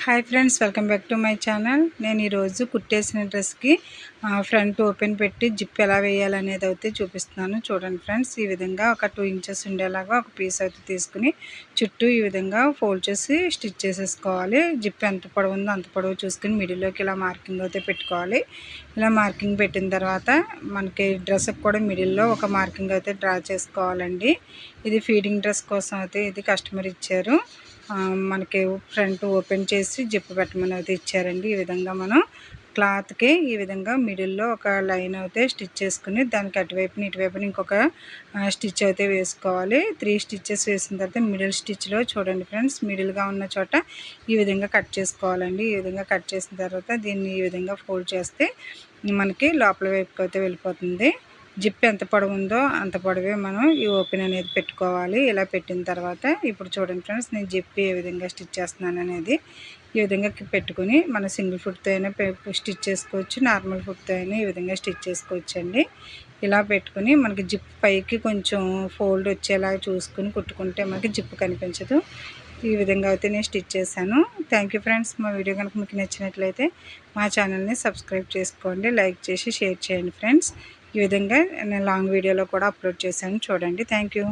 Hi friends, welcome back to my channel. నేను ఈరోజు కుట్టేసిన డ్రెస్కి ఫ్రంట్ ఓపెన్ పెట్టి జిప్ ఎలా వేయాలనేది అయితే చూపిస్తున్నాను. చూడండి ఫ్రెండ్స్, ఈ విధంగా ఒక 2 ఇంచెస్ ఉండేలాగా ఒక పీస్ అయితే తీసుకుని చుట్టూ ఈ విధంగా ఫోల్డ్ చేసి స్టిచ్ చేసేసుకోవాలి. జిప్ ఎంత పొడవు ఉందో అంత పొడవు చూసుకుని మిడిల్లోకి ఇలా మార్కింగ్ అయితే పెట్టుకోవాలి. ఇలా మార్కింగ్ పెట్టిన తర్వాత మనకి డ్రెస్కి కూడా మిడిల్లో ఒక మార్కింగ్ అయితే డ్రా చేసుకోవాలండి. ఇది ఫీడింగ్ డ్రెస్ కోసం అయితే ఇది కస్టమర్ ఇచ్చారు. మనకి ఫ్రంట్ ఓపెన్ చేసి జిప్ పెట్టమని అయితే ఇచ్చారండి. ఈ విధంగా మనం క్లాత్కి ఈ విధంగా మిడిల్లో ఒక లైన్ అయితే స్టిచ్ చేసుకుని దానికి అటువైపుని ఇటువైపుని ఇంకొక స్టిచ్ అయితే వేసుకోవాలి. 3 స్టిచ్చెస్ వేసిన తర్వాత మిడిల్ స్టిచ్లో చూడండి ఫ్రెండ్స్, మిడిల్గా ఉన్న చోట ఈ విధంగా కట్ చేసుకోవాలండి. ఈ విధంగా కట్ చేసిన తర్వాత దీన్ని ఈ విధంగా ఫోల్డ్ చేస్తే మనకి లోపల వైపుకి అయితే వెళ్ళిపోతుంది. జిప్ ఎంత పొడవు ఉందో అంత పొడవే మనం ఈ ఓపెన్ అనేది పెట్టుకోవాలి. ఇలా పెట్టిన తర్వాత ఇప్పుడు చూడండి ఫ్రెండ్స్, నేను జిప్ ఏ విధంగా స్టిచ్ చేస్తున్నాను అనేది ఈ విధంగా పెట్టుకుని మన సింగిల్ ఫుట్తో అయినా స్టిచ్ చేసుకోవచ్చు, నార్మల్ ఫుట్తో అయినా ఈ విధంగా స్టిచ్ చేసుకోవచ్చు అండి. ఇలా పెట్టుకుని మనకి జిప్ పైకి కొంచెం ఫోల్డ్ వచ్చేలా చూసుకుని కుట్టుకుంటే మనకి జిప్ కనిపించదు. ఈ విధంగా అయితే నేను స్టిచ్ చేశాను. Thank you friends. మా వీడియో కనుక మీకు నచ్చినట్లయితే మా ఛానల్ని సబ్స్క్రైబ్ చేసుకోండి, లైక్ చేసి షేర్ చేయండి ఫ్రెండ్స్. ఈ విధంగా నేను లాంగ్ వీడియోలో కూడా అప్లోడ్ చేశాను, చూడండి. Thank you.